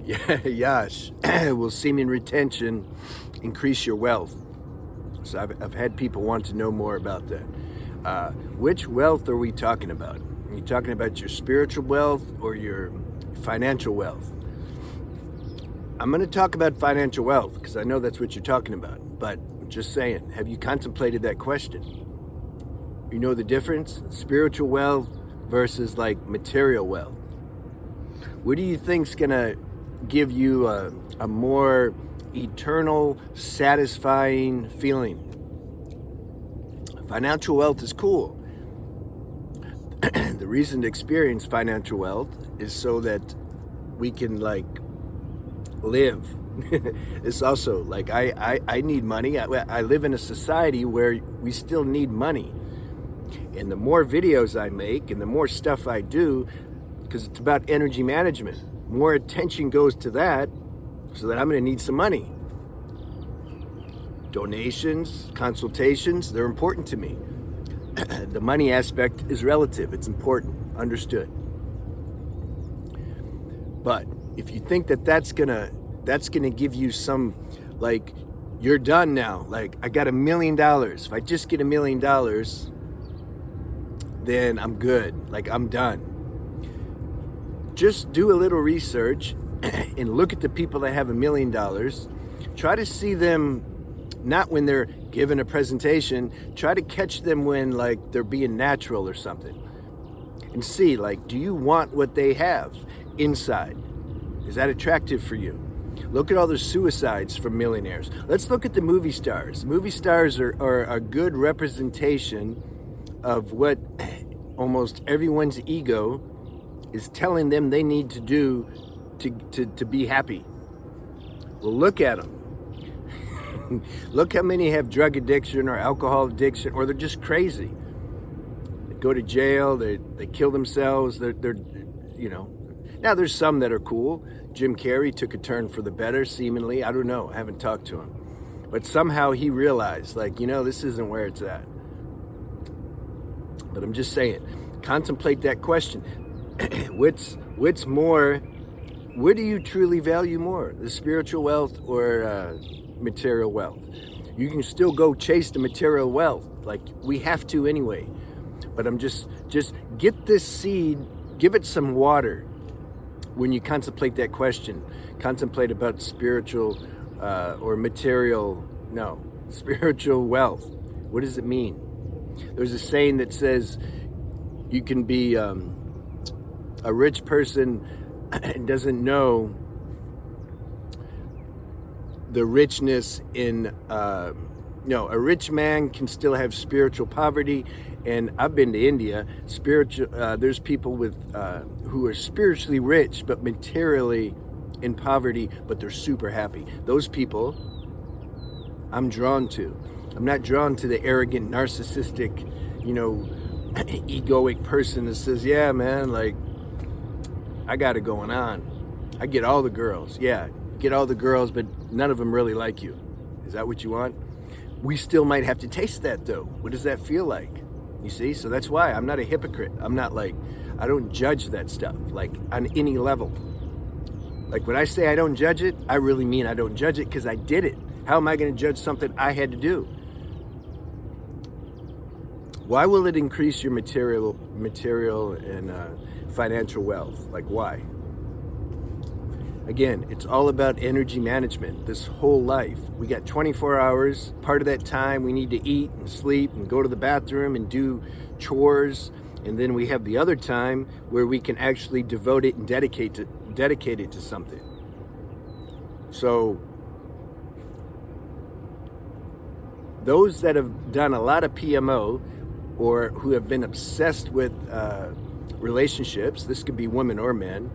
Yeah, Yash, will semen retention increase your wealth? So I've had people want to know more about that. Which wealth are we talking about? Are you talking about your spiritual wealth or your financial wealth? I'm going to talk about financial wealth because I know that's what you're talking about. But I'm just saying, have you contemplated that question? You know the difference? Spiritual wealth versus like material wealth. What do you think's going to give you a more eternal, satisfying feeling? Financial wealth is cool. The reason to experience financial wealth is so that we can like live. It's also like I need money. I live in a society where we still need money. And the more videos I make and the more stuff I do, because it's about energy management, more attention goes to that, so that I'm going to need some money. Donations, consultations, they're important to me. The money aspect is relative. It's important. Understood. But if you think that that's gonna give you some, like, you're done now. Like, I got $1 million. If I just get $1 million, then I'm good. Like, I'm done. Just do a little research and look at the people that have $1 million. Try to see them not when they're giving a presentation. Try to catch them when like they're being natural or something. And see, like, do you want what they have inside? Is that attractive for you? Look at all the suicides from millionaires. Let's look at the movie stars. Movie stars are a good representation of what almost everyone's ego is telling them they need to do to be happy. Well, look at them. Look how many have drug addiction or alcohol addiction, or they're just crazy. They go to jail, they kill themselves, they're you know. Now there's some that are cool. Jim Carrey took a turn for the better, seemingly. I don't know, I haven't talked to him. But somehow he realized, like, you know, this isn't where it's at. But I'm just saying, contemplate that question. What's more, what do you truly value more? The spiritual wealth or material wealth? You can still go chase the material wealth, like we have to anyway. But I'm just get this seed, give it some water when you contemplate that question. Contemplate about spiritual or material, no, spiritual wealth. What does it mean? There's a saying that says you can be a rich person and doesn't know the richness in a rich man can still have spiritual poverty. And I've been to India. There's people with who are spiritually rich but materially in poverty, but they're super happy. Those people I'm drawn to. I'm not drawn to the arrogant, narcissistic, egoic person that says, yeah, man, like, I got it going on. I get all the girls. Yeah, get all the girls, but none of them really like you. Is that what you want? We still might have to taste that, though. What does that feel like? You see? So that's why I'm not a hypocrite. I'm not like, I don't judge that stuff, like, on any level. Like, when I say I don't judge it, I really mean I don't judge it because I did it. How am I going to judge something I had to do? Why will it increase your material and financial wealth? Like, why? Again, it's all about energy management. This whole life, we got 24 hours. Part of that time, we need to eat and sleep and go to the bathroom and do chores. And then we have the other time where we can actually devote it and dedicate it to something. So those that have done a lot of PMO or who have been obsessed with relationships, this could be women or men,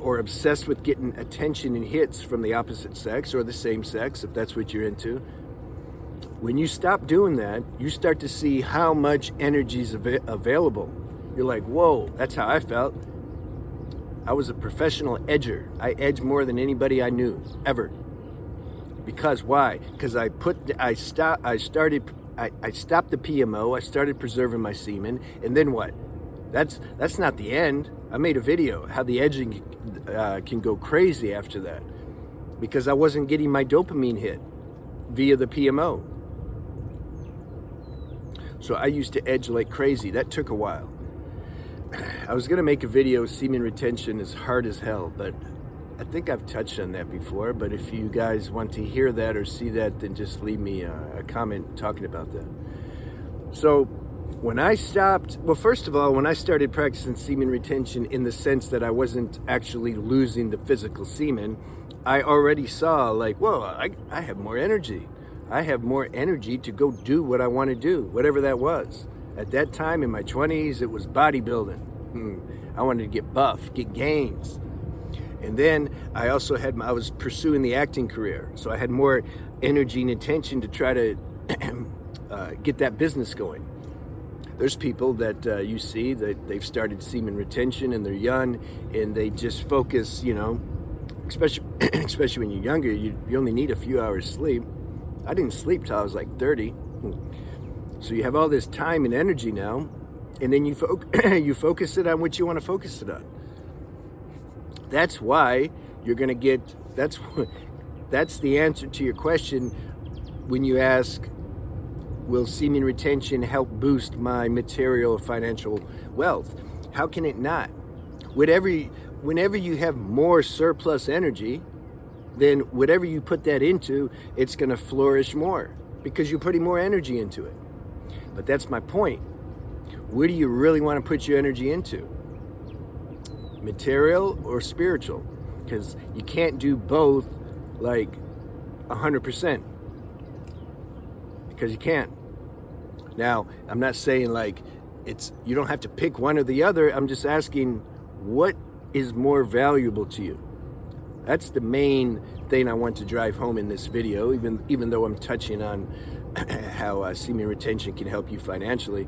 or obsessed with getting attention and hits from the opposite sex or the same sex, if that's what you're into. When you stop doing that, you start to see how much energy is available. You're like, whoa, that's how I felt. I was a professional edger. I edged more than anybody I knew, ever. Because why? Because I stopped the PMO, I started preserving my semen, and then what? That's not the end. I made a video how the edging can go crazy after that, because I wasn't getting my dopamine hit via the PMO. So I used to edge like crazy. That took a while. I was gonna make a video, semen retention is hard as hell, but I think I've touched on that before. But if you guys want to hear that or see that, then just leave me a comment talking about that. So when I stopped, well, first of all, when I started practicing semen retention in the sense that I wasn't actually losing the physical semen, I already saw like, whoa, I have more energy. I have more energy to go do what I want to do, whatever that was. At that time in my 20s, it was bodybuilding. I wanted to get buff, get gains. And then I also I was pursuing the acting career. So I had more energy and attention to try to get that business going. There's people that you see that they've started semen retention and they're young and they just focus, you know, especially when you're younger, you only need a few hours sleep. I didn't sleep till I was like 30. So you have all this time and energy now, and then you focus it on what you want to focus it on. That's why you're going to get, that's the answer to your question when you ask, will semen retention help boost my material or financial wealth? How can it not? Whenever you have more surplus energy, then whatever you put that into, it's going to flourish more because you're putting more energy into it. But that's my point. Where do you really want to put your energy into? Material or spiritual? Because you can't do both like 100%. Because you can't. Now, I'm not saying like you don't have to pick one or the other. I'm just asking, what is more valuable to you? That's the main thing I want to drive home in this video, even though I'm touching on how semen retention can help you financially.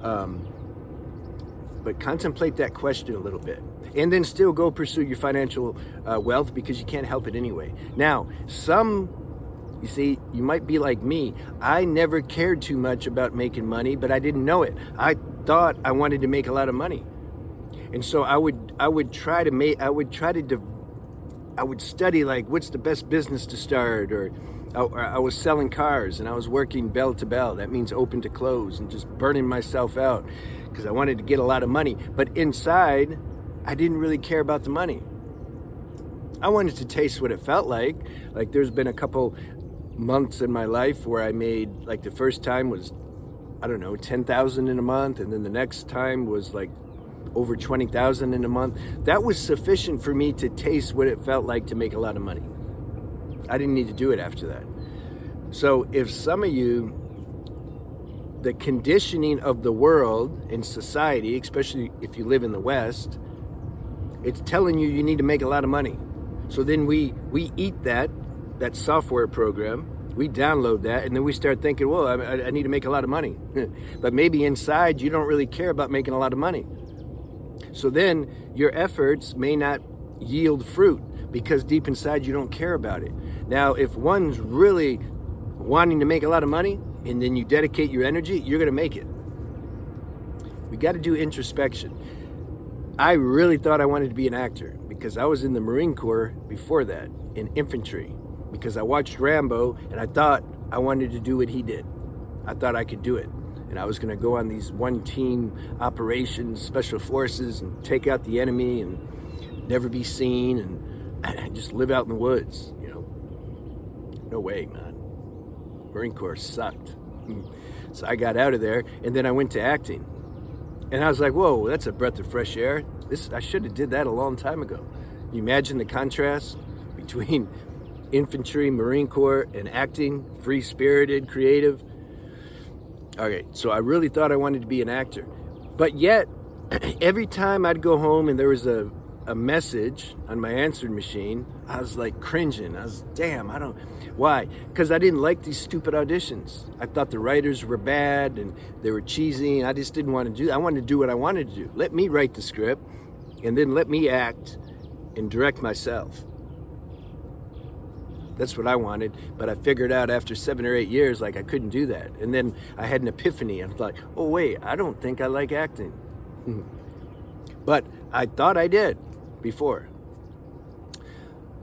But contemplate that question a little bit. And then still go pursue your financial wealth, because you can't help it anyway. Now, you see, you might be like me. I never cared too much about making money, but I didn't know it. I thought I wanted to make a lot of money. And so I would study like what's the best business to start, or I was selling cars and I was working bell to bell. That means open to close, and just burning myself out because I wanted to get a lot of money. But inside, I didn't really care about the money. I wanted to taste what it felt like. Like there's been a couple months in my life where I made, like the first time was, I don't know, 10,000 in a month. And then the next time was like over 20,000 in a month. That was sufficient for me to taste what it felt like to make a lot of money. I didn't need to do it after that. So if some of you, the conditioning of the world and society, especially if you live in the West, it's telling you need to make a lot of money. So then we eat that software program, we download that, and then we start thinking, well, I need to make a lot of money. But maybe inside you don't really care about making a lot of money. So then your efforts may not yield fruit because deep inside you don't care about it. Now, if one's really wanting to make a lot of money and then you dedicate your energy, you're going to make it. We got to do introspection. I really thought I wanted to be an actor because I was in the Marine Corps before that, in infantry, because I watched Rambo and I thought I wanted to do what he did. I thought I could do it. And I was going to go on these one-team operations, special forces, and take out the enemy and never be seen and just live out in the woods, you know. No way, man. Marine Corps sucked. So I got out of there, and then I went to acting. And I was like, whoa, that's a breath of fresh air. I should have did that a long time ago. You imagine the contrast between infantry, Marine Corps, and acting, free-spirited, creative. Okay, so I really thought I wanted to be an actor. But yet, every time I'd go home and there was a message on my answering machine, I was like cringing. Why? Because I didn't like these stupid auditions. I thought the writers were bad and they were cheesy, and I just didn't want to do that. I wanted to do what I wanted to do. Let me write the script, and then let me act and direct myself. That's what I wanted, but I figured out after 7 or 8 years, like I couldn't do that. And then I had an epiphany. I was like, oh wait, I don't think I like acting. But I thought I did before.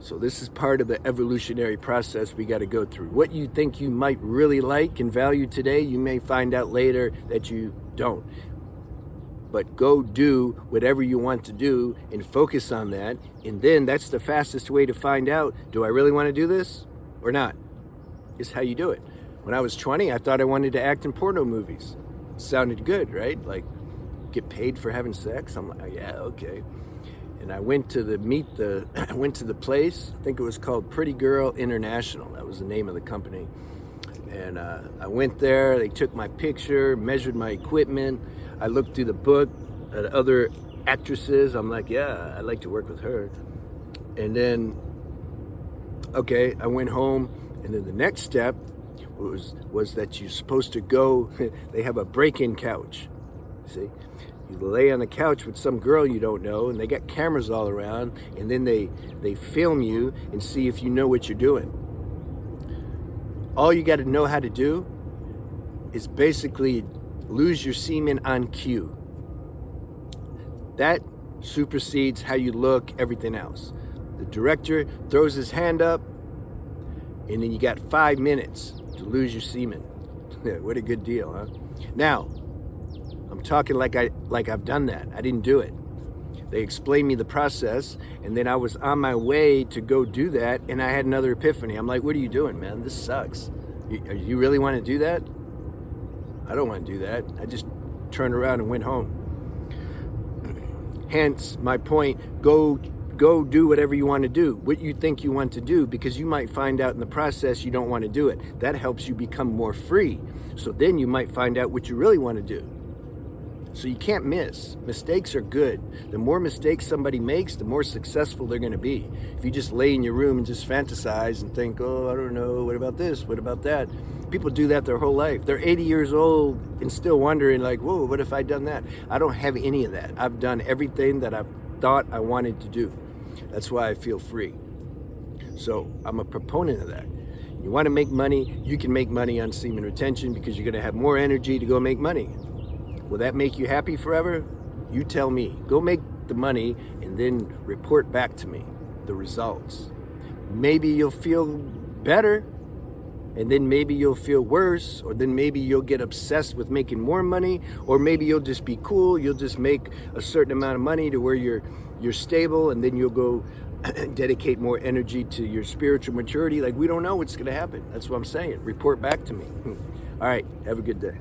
So this is part of the evolutionary process we got to go through. What you think you might really like and value today, you may find out later that you don't. But go do whatever you want to do and focus on that. And then that's the fastest way to find out, do I really want to do this or not? Is how you do it. When I was 20, I thought I wanted to act in porno movies. Sounded good, right? Like, get paid for having sex? I'm like, yeah, okay. And I went to the place. I think it was called Pretty Girl International. That was the name of the company. And I went there. They took my picture, measured my equipment. I looked through the book at other actresses. I'm like, yeah, I'd like to work with her. And then, okay, I went home. And then the next step was that you're supposed to go. They have a break-in couch. See? You lay on the couch with some girl you don't know, and they got cameras all around, and then they film you and see if you know what you're doing. All you got to know how to do is basically lose your semen on cue. That supersedes how you look, everything else. The director throws his hand up, and then you got 5 minutes to lose your semen. What a good deal, huh? Now, I'm talking like I've done that. I didn't do it. They explained me the process, and then I was on my way to go do that, and I had another epiphany. I'm like, what are you doing, man? This sucks. You really want to do that? I don't want to do that. I just turned around and went home. Hence my point, go do whatever you want to do, what you think you want to do, because you might find out in the process you don't want to do it. That helps you become more free. So then you might find out what you really want to do. So you can't miss. Mistakes are good. The more mistakes somebody makes, the more successful they're going to be. If you just lay in your room and just fantasize and think, oh, I don't know, what about this, what about that? People do that their whole life. They're 80 years old and still wondering like, whoa, what if I'd done that? I don't have any of that. I've done everything that I've thought I wanted to do. That's why I feel free. So I'm a proponent of that. You want to make money, you can make money on semen retention because you're going to have more energy to go make money. Will that make you happy forever? You tell me. Go make the money and then report back to me the results. Maybe you'll feel better, and then maybe you'll feel worse, or then maybe you'll get obsessed with making more money, or maybe you'll just be cool. You'll just make a certain amount of money to where you're stable, and then you'll go dedicate more energy to your spiritual maturity. Like, we don't know what's going to happen. That's what I'm saying. Report back to me. All right. Have a good day.